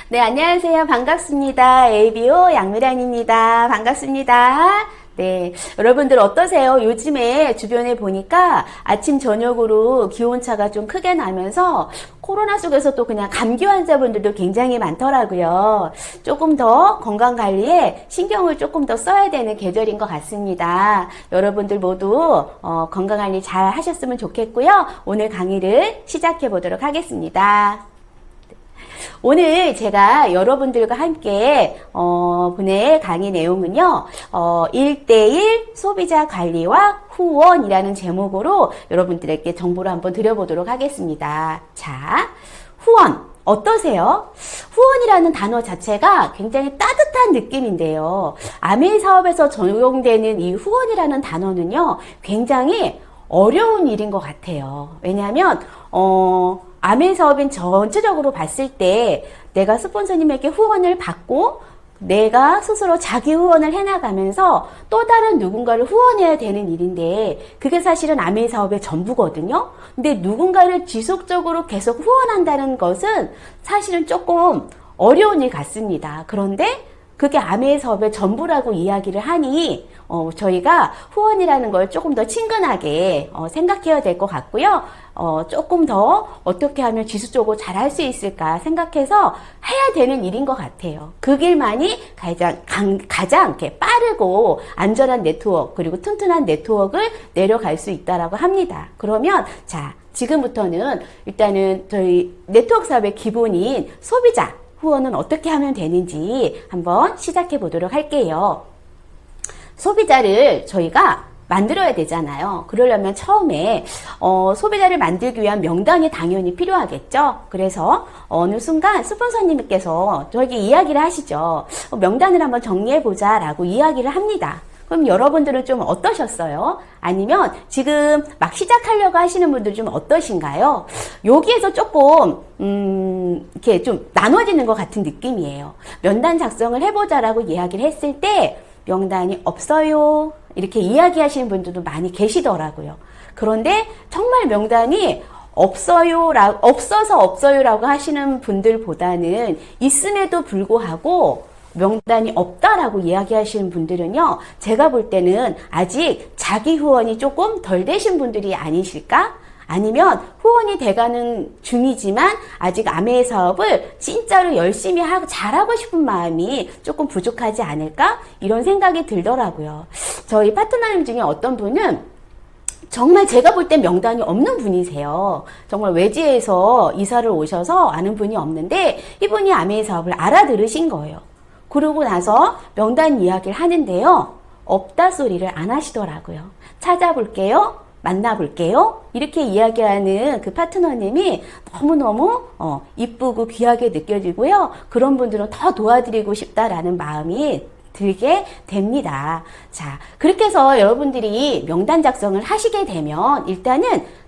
네, 안녕하세요. 반갑습니다. ABO 양미란입니다. 반갑습니다. 네, 여러분들 어떠세요? 요즘에 주변에 보니까 아침 저녁으로 기온차가 좀 크게 나면서 코로나 속에서 또 그냥 감기 환자분들도 굉장히 많더라고요. 조금 더 건강관리에 신경을 조금 더 써야 되는 계절인 것 같습니다. 여러분들 모두 건강관리 잘 하셨으면 좋겠고요. 오늘 강의를 시작해 보도록 하겠습니다. 오늘 제가 여러분들과 함께 보낼 강의 내용은요. 1:1 소비자 관리와 후원이라는 제목으로 여러분들에게 정보를 한번 드려보도록 하겠습니다. 자, 후원 어떠세요? 후원이라는 단어 자체가 굉장히 따뜻한 느낌인데요. 아메이 사업에서 적용되는 이 후원이라는 단어는요. 굉장히 어려운 일인 것 같아요. 왜냐하면 아메이 사업인 전체적으로 봤을 때 내가 스폰서님에게 후원을 받고 내가 스스로 자기 후원을 해나가면서 또 다른 누군가를 후원해야 되는 일인데 그게 사실은 아메이 사업의 전부거든요. 근데 누군가를 지속적으로 계속 후원한다는 것은 사실은 조금 어려운 일 같습니다. 그런데 그게 아메이 사업의 전부라고 이야기를 하니 저희가 후원이라는 걸 조금 더 친근하게 생각해야 될 것 같고요. 조금 더 어떻게 하면 지속적으로 잘 할 수 있을까 생각해서 해야 되는 일인 것 같아요. 그 길만이 가장 이렇게 빠르고 안전한 네트워크 그리고 튼튼한 네트워크를 내려갈 수 있다라고 합니다. 그러면 자 지금부터는 일단은 저희 네트워크 사업의 기본인 소비자 후원은 어떻게 하면 되는지 한번 시작해 보도록 할게요. 소비자를 저희가 만들어야 되잖아요. 그러려면 처음에 소비자를 만들기 위한 명단이 당연히 필요하겠죠. 그래서 어느 순간 스폰서님께서 저에게 이야기를 하시죠. 명단을 한번 정리해보자 라고 이야기를 합니다. 그럼 여러분들은 좀 어떠셨어요? 아니면 지금 막 시작하려고 하시는 분들 좀 어떠신가요? 여기에서 조금 이렇게 좀 나눠지는 것 같은 느낌이에요. 명단 작성을 해보자라고 이야기를 했을 때 명단이 없어요 이렇게 이야기하시는 분들도 많이 계시더라고요. 그런데 정말 명단이 없어서 없어요라고 하시는 분들보다는 있음에도 불구하고 명단이 없다라고 이야기하시는 분들은요, 제가 볼 때는 아직 자기 후원이 조금 덜 되신 분들이 아니실까? 아니면 후원이 돼가는 중이지만 아직 아메이 사업을 진짜로 열심히 잘하고 싶은 마음이 조금 부족하지 않을까? 이런 생각이 들더라고요. 저희 파트너님 중에 어떤 분은 정말 제가 볼 땐 명단이 없는 분이세요. 정말 외지에서 이사를 오셔서 아는 분이 없는데 이분이 아메이 사업을 알아들으신 거예요. 그러고 나서 명단 이야기를 하는데요. 없다 소리를 안 하시더라고요. 찾아볼게요. 만나볼게요. 이렇게 이야기하는 그 파트너님이 너무너무 이쁘고 귀하게 느껴지고요. 그런 분들은 더 도와드리고 싶다라는 마음이 들게 됩니다. 자, 그렇게 해서 여러분들이 명단 작성을 하시게 되면 일단은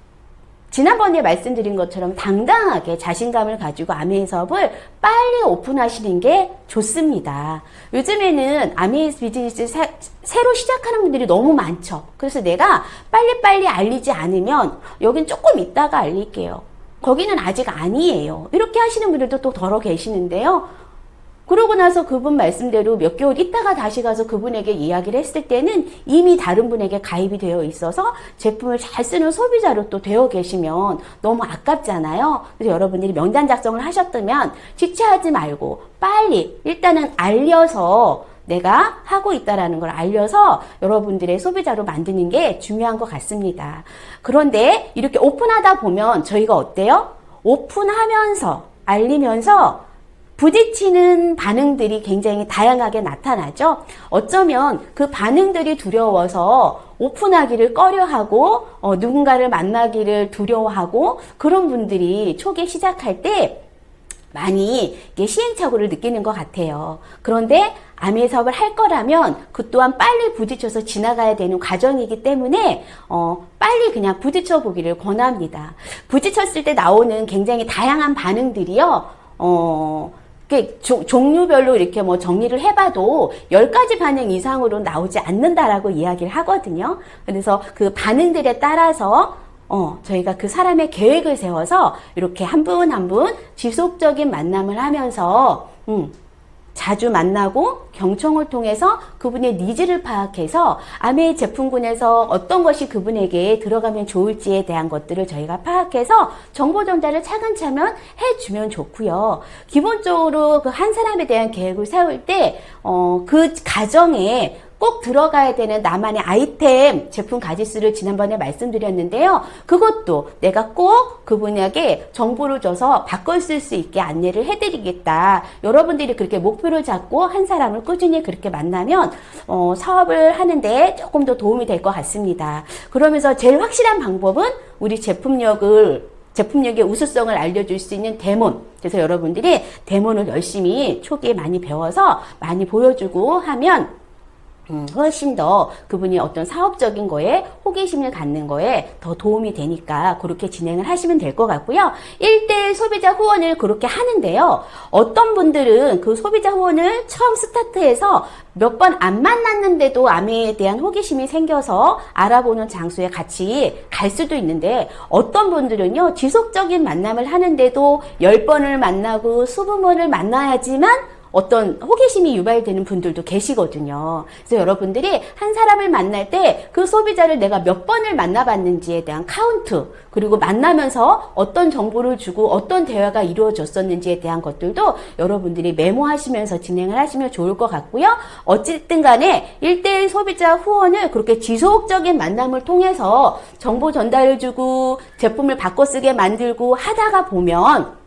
지난번에 말씀드린 것처럼 당당하게 자신감을 가지고 아메이 사업을 빨리 오픈하시는 게 좋습니다. 요즘에는 아메이 비즈니스 새로 시작하는 분들이 너무 많죠. 그래서 내가 빨리빨리 알리지 않으면 여긴 조금 있다가 알릴게요. 거기는 아직 아니에요. 이렇게 하시는 분들도 또 더러 계시는데요. 그러고 나서 그분 말씀대로 몇 개월 있다가 다시 가서 그분에게 이야기를 했을 때는 이미 다른 분에게 가입이 되어 있어서 제품을 잘 쓰는 소비자로 또 되어 계시면 너무 아깝잖아요. 그래서 여러분들이 명단 작성을 하셨다면 지체하지 말고 빨리 일단은 알려서 내가 하고 있다라는 걸 알려서 여러분들의 소비자로 만드는 게 중요한 것 같습니다. 그런데 이렇게 오픈하다 보면 저희가 어때요? 오픈하면서 알리면서 부딪히는 반응들이 굉장히 다양하게 나타나죠. 어쩌면 그 반응들이 두려워서 오픈하기를 꺼려하고 누군가를 만나기를 두려워하고 그런 분들이 초기 시작할 때 많이 시행착오를 느끼는 것 같아요. 그런데 아메이 사업을 할 거라면 그 또한 빨리 부딪혀서 지나가야 되는 과정이기 때문에 빨리 그냥 부딪혀 보기를 권합니다. 부딪혔을 때 나오는 굉장히 다양한 반응들이요. 종류별로 이렇게 뭐 정리를 해봐도 10가지 반응 이상으로 나오지 않는다라고 이야기를 하거든요. 그래서 그 반응들에 따라서 저희가 그 사람의 계획을 세워서 이렇게 한 분 한 분 지속적인 만남을 하면서, 자주 만나고 경청을 통해서 그분의 니즈를 파악해서 아메이 제품군에서 어떤 것이 그분에게 들어가면 좋을지에 대한 것들을 저희가 파악해서 정보 전달을 차근차근 해주면 좋고요. 기본적으로 그 한 사람에 대한 계획을 세울 때 그 가정에 꼭 들어가야 되는 나만의 아이템 제품 가짓수를 지난번에 말씀드렸는데요. 그것도 내가 꼭 그분에게 정보를 줘서 바꿔 쓸 수 있게 안내를 해드리겠다. 여러분들이 그렇게 목표를 잡고 한 사람을 꾸준히 그렇게 만나면 사업을 하는데 조금 더 도움이 될 것 같습니다. 그러면서 제일 확실한 방법은 우리 제품력의 우수성을 알려줄 수 있는 데몬. 그래서 여러분들이 데몬을 열심히 초기에 많이 배워서 많이 보여주고 하면 훨씬 더 그분이 어떤 사업적인 거에 호기심을 갖는 거에 더 도움이 되니까 그렇게 진행을 하시면 될 것 같고요. 1대1 소비자 후원을 그렇게 하는데요. 어떤 분들은 그 소비자 후원을 처음 스타트해서 몇 번 안 만났는데도 아메에 대한 호기심이 생겨서 알아보는 장소에 같이 갈 수도 있는데, 어떤 분들은요 지속적인 만남을 하는데도 10번을 만나고 20번을 만나야지만 어떤 호기심이 유발되는 분들도 계시거든요. 그래서 여러분들이 한 사람을 만날 때 그 소비자를 내가 몇 번을 만나봤는지에 대한 카운트, 그리고 만나면서 어떤 정보를 주고 어떤 대화가 이루어졌었는지에 대한 것들도 여러분들이 메모하시면서 진행을 하시면 좋을 것 같고요. 어쨌든 간에 1대1 소비자 후원을 그렇게 지속적인 만남을 통해서 정보 전달을 주고 제품을 바꿔 쓰게 만들고 하다가 보면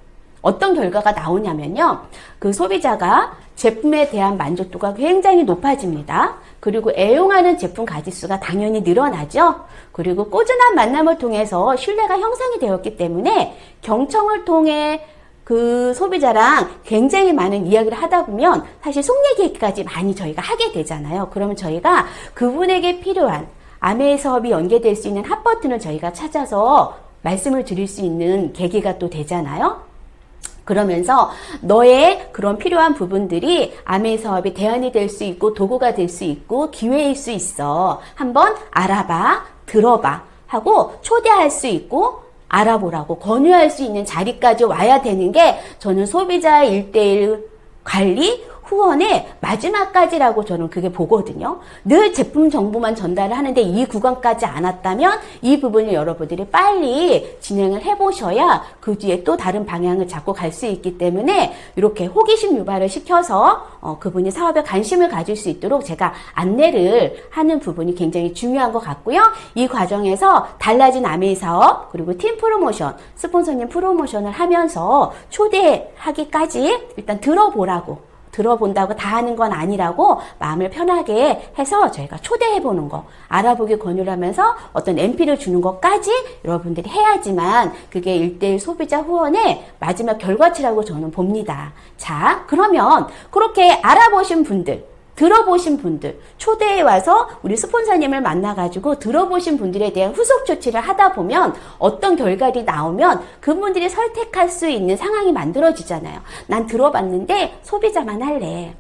어떤 결과가 나오냐면요. 그 소비자가 제품에 대한 만족도가 굉장히 높아집니다. 그리고 애용하는 제품 가짓수가 당연히 늘어나죠. 그리고 꾸준한 만남을 통해서 신뢰가 형성이 되었기 때문에 경청을 통해 그 소비자랑 굉장히 많은 이야기를 하다 보면 사실 속얘기까지 많이 저희가 하게 되잖아요. 그러면 저희가 그분에게 필요한 아메이 사업이 연계될 수 있는 핫버튼을 저희가 찾아서 말씀을 드릴 수 있는 계기가 또 되잖아요. 그러면서 너의 그런 필요한 부분들이 아메이 사업의 대안이 될 수 있고 도구가 될 수 있고 기회일 수 있어. 한번 알아봐, 들어봐 하고 초대할 수 있고 알아보라고 권유할 수 있는 자리까지 와야 되는 게 저는 소비자 1대1 관리 후원의 마지막까지라고 저는 그게 보거든요. 늘 제품 정보만 전달을 하는데 이 구간까지 안 왔다면 이 부분을 여러분들이 빨리 진행을 해보셔야 그 뒤에 또 다른 방향을 잡고 갈 수 있기 때문에 이렇게 호기심 유발을 시켜서 그분이 사업에 관심을 가질 수 있도록 제가 안내를 하는 부분이 굉장히 중요한 것 같고요. 이 과정에서 달라진 아메이 사업 그리고 팀 프로모션, 스폰서님 프로모션을 하면서 초대하기까지 일단 들어본다고 다 하는 건 아니라고 마음을 편하게 해서 저희가 초대해보는 거, 알아보기 권유를 하면서 어떤 MP를 주는 것까지 여러분들이 해야지만 그게 1대1 소비자 후원의 마지막 결과치라고 저는 봅니다. 자, 그러면 그렇게 알아보신 분들, 들어보신 분들, 초대해 와서 우리 스폰서님을 만나가지고 들어보신 분들에 대한 후속 조치를 하다 보면 어떤 결과들이 나오면 그분들이 선택할 수 있는 상황이 만들어지잖아요. 난 들어봤는데 소비자만 할래.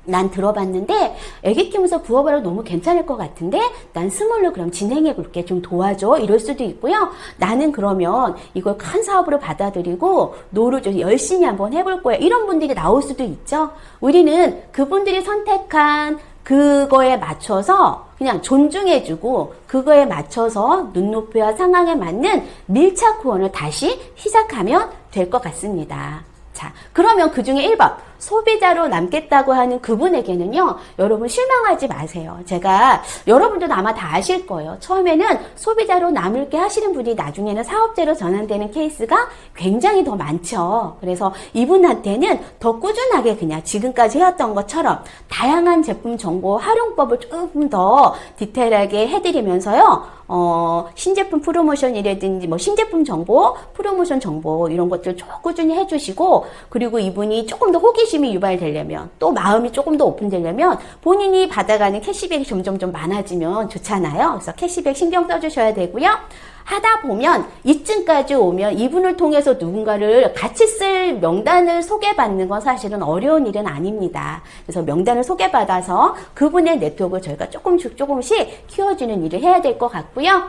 난 들어봤는데 애기 키우면서 부업하러 너무 괜찮을 것 같은데 난 스몰로 그럼 진행해 볼게, 좀 도와줘, 이럴 수도 있고요. 나는 그러면 이걸 큰 사업으로 받아들이고 노를 좀 열심히 한번 해볼 거야, 이런 분들이 나올 수도 있죠. 우리는 그분들이 선택한 그거에 맞춰서 그냥 존중해주고 그거에 맞춰서 눈높이와 상황에 맞는 밀착 후원을 다시 시작하면 될 것 같습니다. 자, 그러면 그 중에 1번 소비자로 남겠다고 하는 그분에게는요, 여러분 실망하지 마세요. 제가 여러분들도 아마 다 아실 거예요. 처음에는 소비자로 남을게 하시는 분이 나중에는 사업자로 전환되는 케이스가 굉장히 더 많죠. 그래서 이분한테는 더 꾸준하게 그냥 지금까지 해왔던 것처럼 다양한 제품 정보 활용법을 조금 더 디테일하게 해드리면서요, 신제품 프로모션이라든지 뭐 신제품 정보, 프로모션 정보 이런 것들 꾸준히 해주시고, 그리고 이분이 조금 더 호기심이 유발되려면, 또 마음이 조금 더 오픈되려면 본인이 받아가는 캐시백이 점점 좀 많아지면 좋잖아요. 그래서 캐시백 신경 써주셔야 되고요. 하다 보면 이쯤까지 오면 이분을 통해서 누군가를 같이 쓸 명단을 소개받는 건 사실은 어려운 일은 아닙니다. 그래서 명단을 소개받아서 그분의 네트워크를 저희가 조금씩 키워주는 일을 해야 될 것 같고요.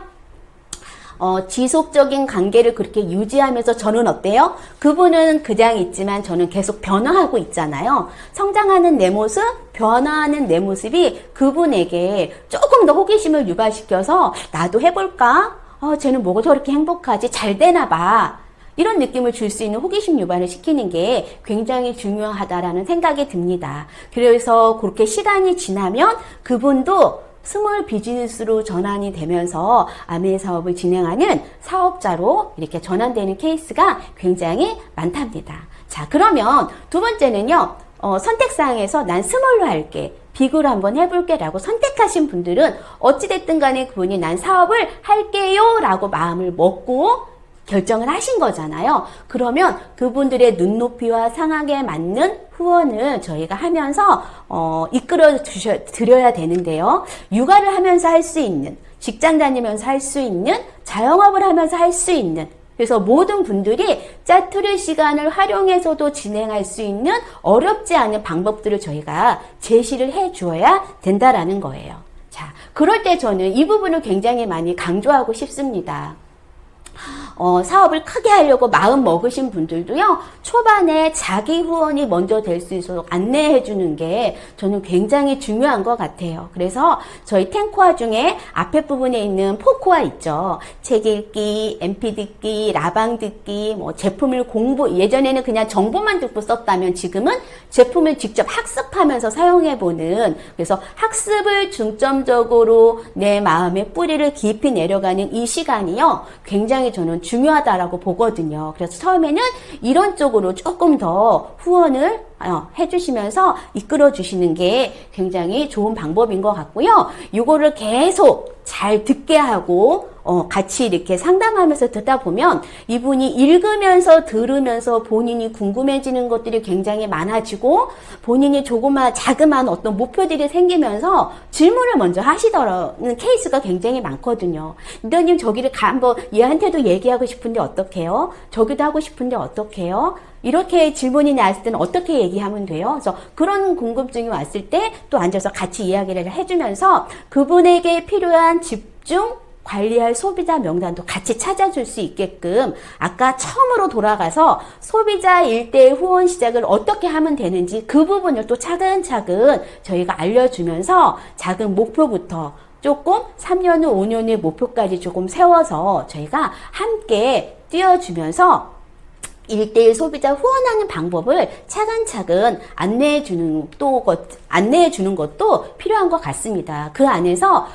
지속적인 관계를 그렇게 유지하면서 저는 어때요? 그분은 그냥 있지만 저는 계속 변화하고 있잖아요. 성장하는 내 모습, 변화하는 내 모습이 그분에게 조금 더 호기심을 유발시켜서 나도 해볼까? 쟤는 뭐가 저렇게 행복하지? 잘 되나 봐. 이런 느낌을 줄 수 있는 호기심 유발을 시키는 게 굉장히 중요하다라는 생각이 듭니다. 그래서 그렇게 시간이 지나면 그분도 스몰 비즈니스로 전환이 되면서 아메 사업을 진행하는 사업자로 이렇게 전환되는 케이스가 굉장히 많답니다. 자, 그러면 두 번째는요, 선택사항에서 난 스몰로 할게. 빅으로 한번 해볼게 라고 선택하신 분들은 어찌됐든 간에 그분이 난 사업을 할게요 라고 마음을 먹고 결정을 하신 거잖아요. 그러면 그분들의 눈높이와 상황에 맞는 후원을 저희가 하면서 이끌어 드려야 되는데요. 육아를 하면서 할 수 있는, 직장 다니면서 할 수 있는, 자영업을 하면서 할 수 있는, 그래서 모든 분들이 짜투리 시간을 활용해서도 진행할 수 있는 어렵지 않은 방법들을 저희가 제시를 해 주어야 된다라는 거예요. 자, 그럴 때 저는 이 부분을 굉장히 많이 강조하고 싶습니다. 사업을 크게 하려고 마음 먹으신 분들도요, 초반에 자기 후원이 먼저 될 수 있도록 안내해 주는 게 저는 굉장히 중요한 것 같아요. 그래서 저희 탱코아 중에 앞에 부분에 있는 포코아 있죠. 책 읽기, MP 듣기, 라방 듣기, 제품을 예전에는 그냥 정보만 듣고 썼다면 지금은 제품을 직접 학습하면서 사용해보는, 그래서 학습을 중점적으로 내 마음의 뿌리를 깊이 내려가는 이 시간이요, 굉장히 저는 중요하다라고 보거든요. 그래서 처음에는 이런 쪽으로 조금 더 후원을 해주시면서 이끌어 주시는 게 굉장히 좋은 방법인 것 같고요. 이거를 계속 잘 듣게 하고 같이 이렇게 상담하면서 듣다 보면 이분이 읽으면서 들으면서 본인이 궁금해지는 것들이 굉장히 많아지고 본인이 자그마한 어떤 목표들이 생기면서 질문을 먼저 하시더라는 케이스가 굉장히 많거든요. 리더님 저기를 한번 얘한테도 얘기하고 싶은데 어떡해요? 저기도 하고 싶은데 어떡해요? 이렇게 질문이 나왔을 때는 어떻게 얘기하면 돼요? 그래서 그런 궁금증이 왔을 때 또 앉아서 같이 이야기를 해주면서 그분에게 필요한 집중, 관리할 소비자 명단도 같이 찾아줄 수 있게끔 아까 처음으로 돌아가서 소비자 일대의 후원 시작을 어떻게 하면 되는지 그 부분을 또 차근차근 저희가 알려주면서 작은 목표부터 조금 3년 후 5년 후의 목표까지 조금 세워서 저희가 함께 띄워주면서 1대1 소비자 후원하는 방법을 차근차근 안내해 주는 것도 필요한 것 같습니다. 그 안에서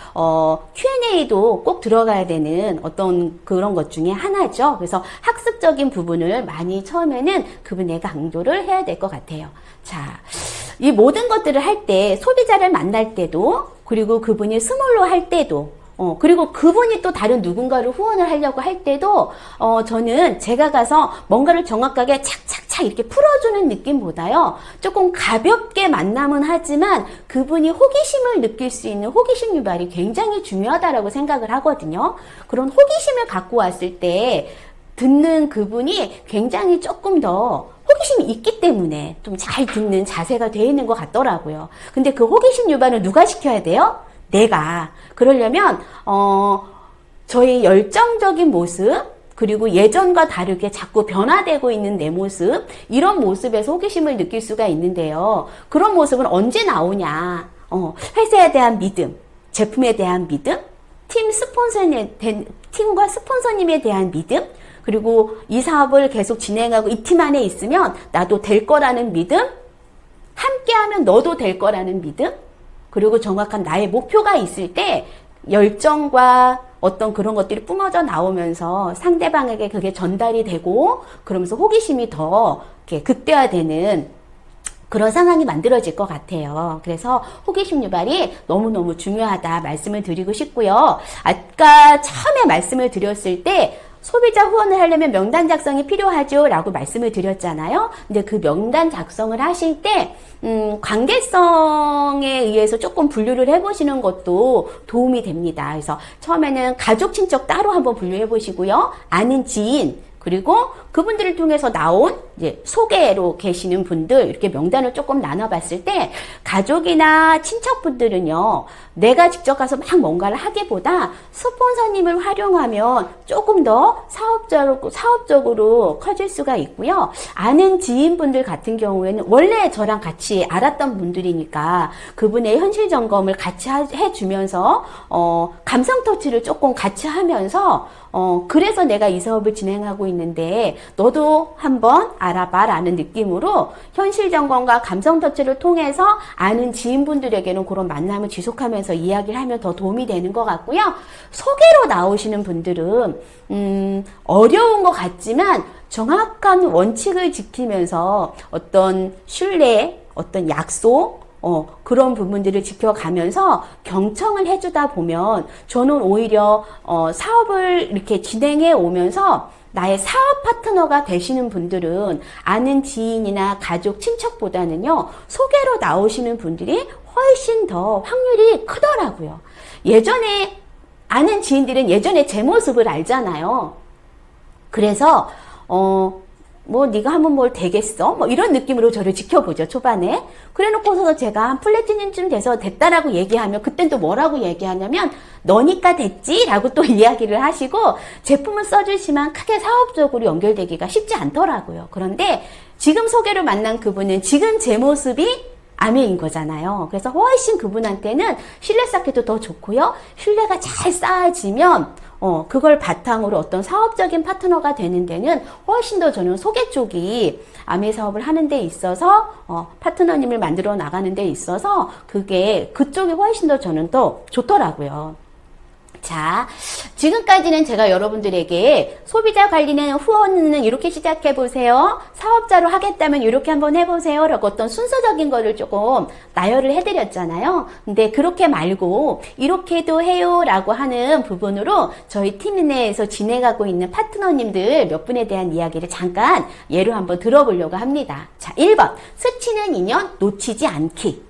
Q&A도 꼭 들어가야 되는 어떤 그런 것 중에 하나죠. 그래서 학습적인 부분을 많이 처음에는 그분에게 강조를 해야 될 것 같아요. 자, 이 모든 것들을 할 때 소비자를 만날 때도 그리고 그분이 스몰로 할 때도 그리고 그분이 또 다른 누군가를 후원을 하려고 할 때도, 저는 제가 가서 뭔가를 정확하게 착착착 이렇게 풀어주는 느낌보다요, 조금 가볍게 만남은 하지만 그분이 호기심을 느낄 수 있는 호기심 유발이 굉장히 중요하다라고 생각을 하거든요. 그런 호기심을 갖고 왔을 때, 듣는 그분이 굉장히 조금 더 호기심이 있기 때문에 좀 잘 듣는 자세가 되어 있는 것 같더라고요. 근데 그 호기심 유발을 누가 시켜야 돼요? 내가. 그러려면 저의 열정적인 모습, 그리고 예전과 다르게 자꾸 변화되고 있는 내 모습, 이런 모습에서 호기심을 느낄 수가 있는데요. 그런 모습은 언제 나오냐? 회사에 대한 믿음, 제품에 대한 믿음, 팀과 스폰서님에 대한 믿음, 그리고 이 사업을 계속 진행하고 이 팀 안에 있으면 나도 될 거라는 믿음, 함께하면 너도 될 거라는 믿음, 그리고 정확한 나의 목표가 있을 때 열정과 어떤 그런 것들이 뿜어져 나오면서 상대방에게 그게 전달이 되고 그러면서 호기심이 더 이렇게 극대화되는 그런 상황이 만들어질 것 같아요. 그래서 호기심 유발이 너무너무 중요하다 말씀을 드리고 싶고요. 아까 처음에 말씀을 드렸을 때 소비자 후원을 하려면 명단 작성이 필요하죠 라고 말씀을 드렸잖아요. 근데 그 명단 작성을 하실 때 관계성에 의해서 조금 분류를 해보시는 것도 도움이 됩니다. 그래서 처음에는 가족, 친척 따로 한번 분류해 보시고요. 아는 지인, 그리고 그분들을 통해서 나온 이제 소개로 계시는 분들 이렇게 명단을 조금 나눠봤을 때 가족이나 친척분들은요, 내가 직접 가서 막 뭔가를 하기보다 파트너님을 활용하면 조금 더 사업적으로 커질 수가 있고요. 아는 지인분들 같은 경우에는 원래 저랑 같이 알았던 분들이니까 그분의 현실 점검을 같이 해주면서 감성 터치를 조금 같이 하면서 그래서 내가 이 사업을 진행하고 있는데 너도 한번 알아봐 라는 느낌으로 현실 점검과 감성 터치를 통해서 아는 지인분들에게는 그런 만남을 지속하면서 이야기를 하면 더 도움이 되는 것 같고요. 소개로 나오시는 분들은 어려운 것 같지만 정확한 원칙을 지키면서 어떤 신뢰, 어떤 약속, 그런 부분들을 지켜가면서 경청을 해주다 보면 저는 오히려 사업을 이렇게 진행해 오면서 나의 사업 파트너가 되시는 분들은 아는 지인이나 가족, 친척보다는요, 소개로 나오시는 분들이 훨씬 더 확률이 크더라고요. 예전에 아는 지인들은 예전에 제 모습을 알잖아요. 그래서 뭐 네가 하면 뭘 되겠어? 뭐 이런 느낌으로 저를 지켜보죠, 초반에. 그래놓고서 제가 한 플래티넘쯤 돼서 됐다라고 얘기하면 그땐 또 뭐라고 얘기하냐면 너니까 됐지? 라고 또 이야기를 하시고 제품을 써주시면 크게 사업적으로 연결되기가 쉽지 않더라고요. 그런데 지금 소개로 만난 그분은 지금 제 모습이 아메인 거잖아요. 그래서 훨씬 그분한테는 신뢰 쌓기도 더 좋고요. 신뢰가 잘 쌓아지면 그걸 바탕으로 어떤 사업적인 파트너가 되는 데는 훨씬 더 저는 소개 쪽이 아메 사업을 하는 데 있어서 파트너님을 만들어 나가는 데 있어서 그쪽이 훨씬 더 저는 더 좋더라고요. 자, 지금까지는 제가 여러분들에게 소비자 관리는 후원은 이렇게 시작해 보세요. 사업자로 하겠다면 이렇게 한번 해보세요. 라고 어떤 순서적인 거를 조금 나열을 해드렸잖아요. 근데 그렇게 말고 이렇게도 해요. 라고 하는 부분으로 저희 팀 내에서 진행하고 있는 파트너님들 몇 분에 대한 이야기를 잠깐 예로 한번 들어보려고 합니다. 자, 1번. 스치는 인연 놓치지 않기.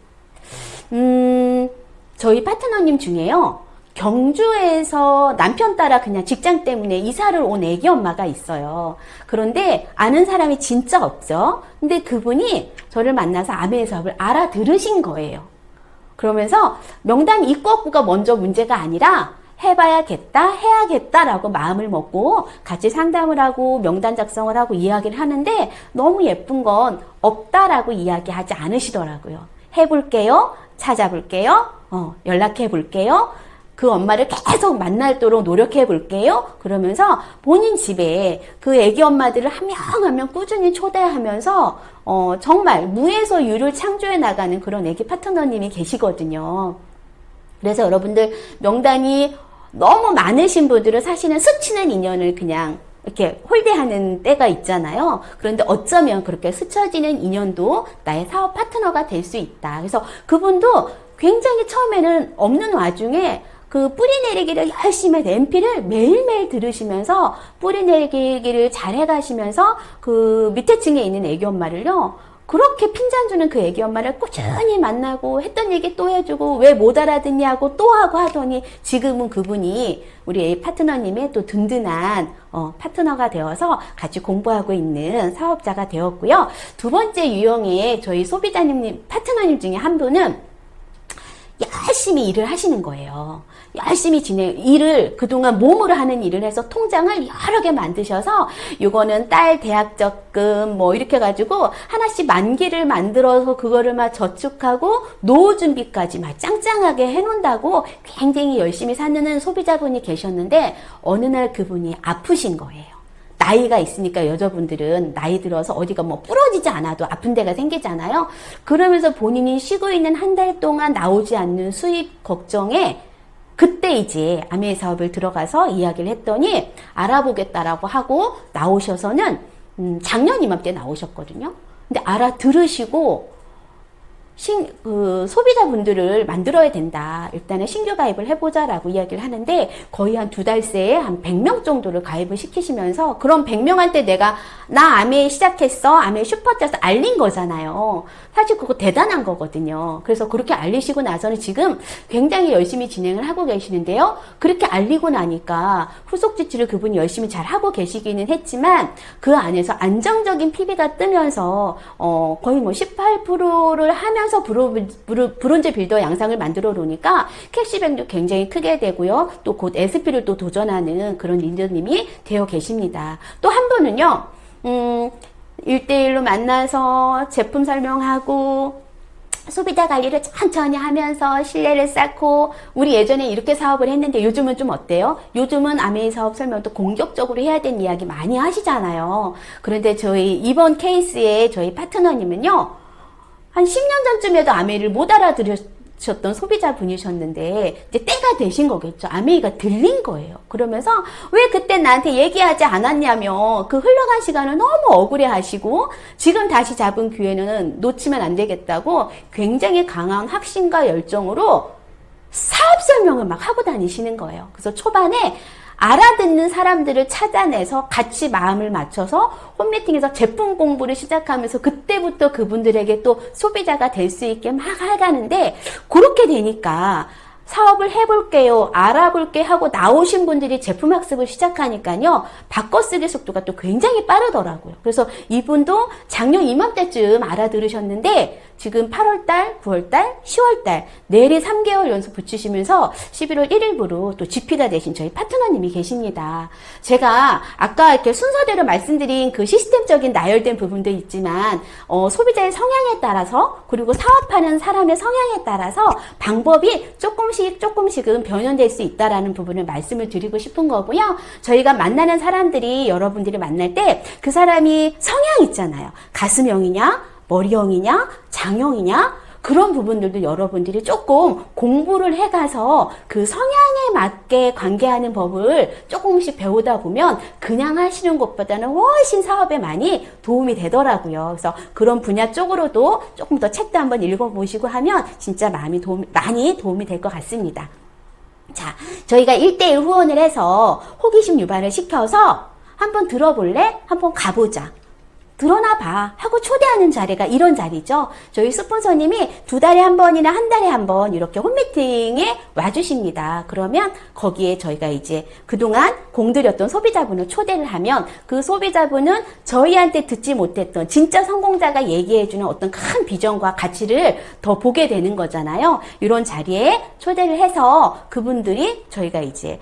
저희 파트너님 중에요. 경주에서 남편 따라 그냥 직장 때문에 이사를 온 애기 엄마가 있어요. 그런데 아는 사람이 진짜 없죠. 근데 그분이 저를 만나서 아메 사업을 알아들으신 거예요. 그러면서 명단 있고 없고가 먼저 문제가 아니라 해봐야겠다, 해야겠다라고 마음을 먹고 같이 상담을 하고 명단 작성을 하고 이야기를 하는데 너무 예쁜 건 없다라고 이야기하지 않으시더라고요. 해볼게요, 찾아볼게요, 연락해볼게요. 그 엄마를 계속 만날도록 노력해 볼게요. 그러면서 본인 집에 그 애기 엄마들을 한 명 한 명 꾸준히 초대하면서 정말 무에서 유를 창조해 나가는 그런 애기 파트너님이 계시거든요. 그래서 여러분들 명단이 너무 많으신 분들은 사실은 스치는 인연을 그냥 이렇게 홀대하는 때가 있잖아요. 그런데 어쩌면 그렇게 스쳐지는 인연도 나의 사업 파트너가 될 수 있다. 그래서 그분도 굉장히 처음에는 없는 와중에 그 뿌리 내리기를 열심히 해서 MP를 매일매일 들으시면서 뿌리 내리기를 잘 해가시면서 그 밑에 층에 있는 애기 엄마를요, 그렇게 핀잔 주는 그 애기 엄마를 꾸준히 만나고 했던 얘기 또 해주고 왜 못 알아듣냐고 또 하고 하더니 지금은 그분이 우리 파트너님의 또 든든한 파트너가 되어서 같이 공부하고 있는 사업자가 되었고요. 두 번째 유형의 저희 소비자님 파트너님 중에 한 분은 열심히 일을 하시는 거예요. 열심히 그동안 몸으로 하는 일을 해서 통장을 여러 개 만드셔서 이거는 딸 대학 적금 뭐 이렇게 해가지고 하나씩 만기를 만들어서 그거를 막 저축하고 노후 준비까지 막 짱짱하게 해놓는다고 굉장히 열심히 사는 소비자분이 계셨는데 어느 날 그분이 아프신 거예요. 나이가 있으니까 여자분들은 나이 들어서 어디가 뭐 부러지지 않아도 아픈 데가 생기잖아요. 그러면서 본인이 쉬고 있는 한 달 동안 나오지 않는 수입 걱정에 그때 이제 아메 사업을 들어가서 이야기를 했더니 알아보겠다라고 하고 나오셔서는 작년 이맘때 나오셨거든요. 근데 알아들으시고 소비자분들을 만들어야 된다. 일단은 신규 가입을 해보자라고 이야기를 하는데 거의 한 2달 새에 한 100명 정도를 가입을 시키시면서 그런 100명한테 내가 나 아메 시작했어. 아메 슈퍼챗에서 알린 거잖아요. 사실 그거 대단한 거거든요. 그래서 그렇게 알리시고 나서는 지금 굉장히 열심히 진행을 하고 계시는데요. 그렇게 알리고 나니까 후속 지출을 그분이 열심히 잘 하고 계시기는 했지만 그 안에서 안정적인 PB가 뜨면서 거의 뭐 18%를 하면 하면서 브론즈 빌더 양상을 만들어 놓으니까 캐시백도 굉장히 크게 되고요. 또 곧 SP를 또 도전하는 그런 리더님이 되어 계십니다. 또 한 분은요, 1대1로 만나서 제품 설명하고 소비자 관리를 천천히 하면서 신뢰를 쌓고, 우리 예전에 이렇게 사업을 했는데 요즘은 좀 어때요? 요즘은 아메이 사업 설명도 공격적으로 해야 되는 이야기 많이 하시잖아요. 그런데 저희 이번 케이스의 저희 파트너님은요, 한 10년 전쯤에도 아메이를 못 알아들으셨던 소비자분이셨는데 이제 때가 되신 거겠죠. 아메이가 들린 거예요. 그러면서 왜 그때 나한테 얘기하지 않았냐며 그 흘러간 시간을 너무 억울해 하시고, 지금 다시 잡은 기회는 놓치면 안 되겠다고 굉장히 강한 확신과 열정으로 사업 설명을 막 하고 다니시는 거예요. 그래서 초반에 알아듣는 사람들을 찾아내서 같이 마음을 맞춰서 홈미팅에서 제품 공부를 시작하면서 그때부터 그분들에게 또 소비자가 될 수 있게 막 해가는데, 그렇게 되니까 사업을 해볼게요, 알아볼게 하고 나오신 분들이 제품 학습을 시작하니까요, 바꿔쓰기 속도가 또 굉장히 빠르더라고요. 그래서 이분도 작년 이맘때쯤 알아들으셨는데 지금 8월달, 9월달, 10월달 내리 3개월 연속 붙이시면서 11월 1일부로 또 GP가 되신 저희 파트너님이 계십니다. 제가 아까 이렇게 순서대로 말씀드린 그 시스템적인 나열된 부분도 있지만 소비자의 성향에 따라서, 그리고 사업하는 사람의 성향에 따라서 방법이 조금씩은 변형될 수 있다라는 부분을 말씀을 드리고 싶은 거고요. 저희가 만나는 사람들이, 여러분들이 만날 때 그 사람이 성향 있잖아요. 가슴형이냐, 머리형이냐, 장형이냐, 그런 부분들도 여러분들이 조금 공부를 해가서 그 성향에 맞게 관계하는 법을 조금씩 배우다 보면 그냥 하시는 것보다는 훨씬 사업에 많이 도움이 되더라고요. 그래서 그런 분야 쪽으로도 조금 더 책도 한번 읽어보시고 하면 진짜 많이 도움이 될 것 같습니다. 자, 저희가 1대1 후원을 해서 호기심 유발을 시켜서 한번 들어볼래? 한번 가보자, 드러나 봐 하고 초대하는 자리가 이런 자리죠. 저희 스폰서님이 2달에 한 번이나 한 달에 한 번 이렇게 홈미팅에 와주십니다. 그러면 거기에 저희가 이제 그동안 공들였던 소비자분을 초대를 하면 그 소비자분은 저희한테 듣지 못했던 진짜 성공자가 얘기해주는 어떤 큰 비전과 가치를 더 보게 되는 거잖아요. 이런 자리에 초대를 해서 그분들이 저희가 이제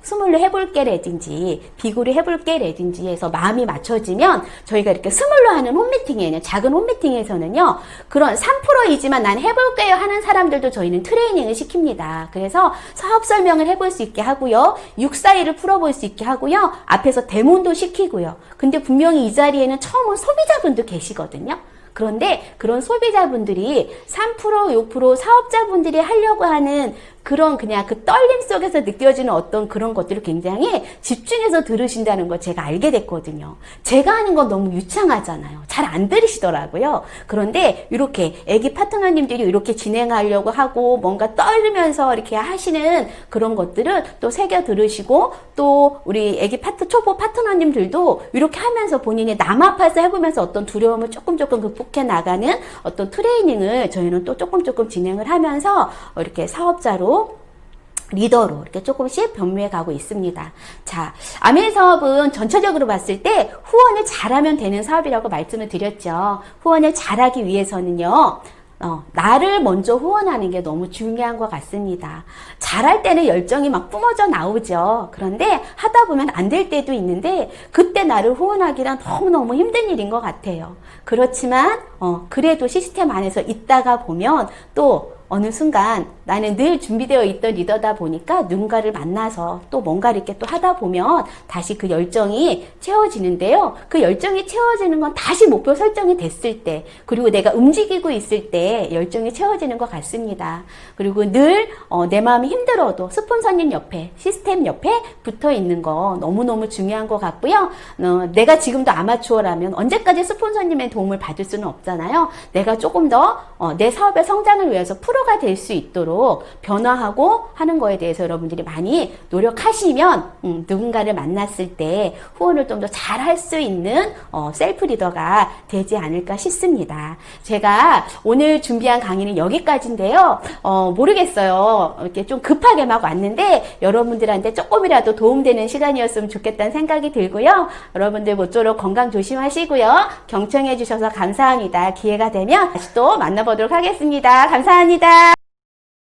스물로 해볼게라든지 비구리 해볼게라든지 해서 마음이 맞춰지면 저희가 이렇게 스물로 하는 홈미팅에는, 작은 홈미팅에서는요, 그런 3%이지만 난 해볼게요 하는 사람들도 저희는 트레이닝을 시킵니다. 그래서 사업 설명을 해볼 수 있게 하고요, 642를 풀어볼 수 있게 하고요, 앞에서 데모도 시키고요. 근데 분명히 이 자리에는 처음은 소비자분도 계시거든요. 그런데 그런 소비자분들이 3%, 6% 사업자분들이 하려고 하는 그런 그냥 그 떨림 속에서 느껴지는 어떤 그런 것들을 굉장히 집중해서 들으신다는 걸 제가 알게 됐거든요. 제가 하는 건 너무 유창하잖아요. 잘 안 들으시더라고요. 그런데 이렇게 애기 파트너님들이 이렇게 진행하려고 하고 뭔가 떨면서 이렇게 하시는 그런 것들을 또 새겨 들으시고, 또 우리 애기 초보 파트너님들도 이렇게 하면서 본인이 남 앞에서 해보면서 어떤 두려움을 조금 극복해 나가는 어떤 트레이닝을 저희는 또 조금 진행을 하면서 이렇게 사업자로, 리더로 이렇게 조금씩 변모해 가고 있습니다. 자, 아메이 사업은 전체적으로 봤을 때 후원을 잘하면 되는 사업이라고 말씀을 드렸죠. 후원을 잘하기 위해서는요, 나를 먼저 후원하는 게 너무 중요한 것 같습니다. 잘할 때는 열정이 막 뿜어져 나오죠. 그런데 하다 보면 안 될 때도 있는데 그때 나를 후원하기란 너무너무 힘든 일인 것 같아요. 그렇지만 그래도 시스템 안에서 있다가 보면 또 어느 순간 나는 늘 준비되어 있던 리더다 보니까 누군가를 만나서 또 뭔가 이렇게 또 하다 보면 다시 그 열정이 채워지는데요. 그 열정이 채워지는 건 다시 목표 설정이 됐을 때, 그리고 내가 움직이고 있을 때 열정이 채워지는 것 같습니다. 그리고 늘 내 마음이 힘들어도 스폰서님 옆에, 시스템 옆에 붙어 있는 거 너무너무 중요한 것 같고요. 내가 지금도 아마추어라면 언제까지 스폰서님의 도움을 받을 수는 없잖아요. 내가 조금 더 내 사업의 성장을 위해서 프로가 될 수 있도록 있도록 변화하고 하는 거에 대해서 여러분들이 많이 노력하시면 누군가를 만났을 때 후원을 좀 더 잘 할 수 있는 셀프 리더가 되지 않을까 싶습니다. 제가 오늘 준비한 강의는 여기까지인데요. 모르겠어요. 이렇게 좀 급하게 막 왔는데 여러분들한테 조금이라도 도움되는 시간이었으면 좋겠다는 생각이 들고요. 여러분들 모쪼록 건강 조심하시고요. 경청해 주셔서 감사합니다. 기회가 되면 다시 또 만나보도록 하겠습니다. 감사합니다.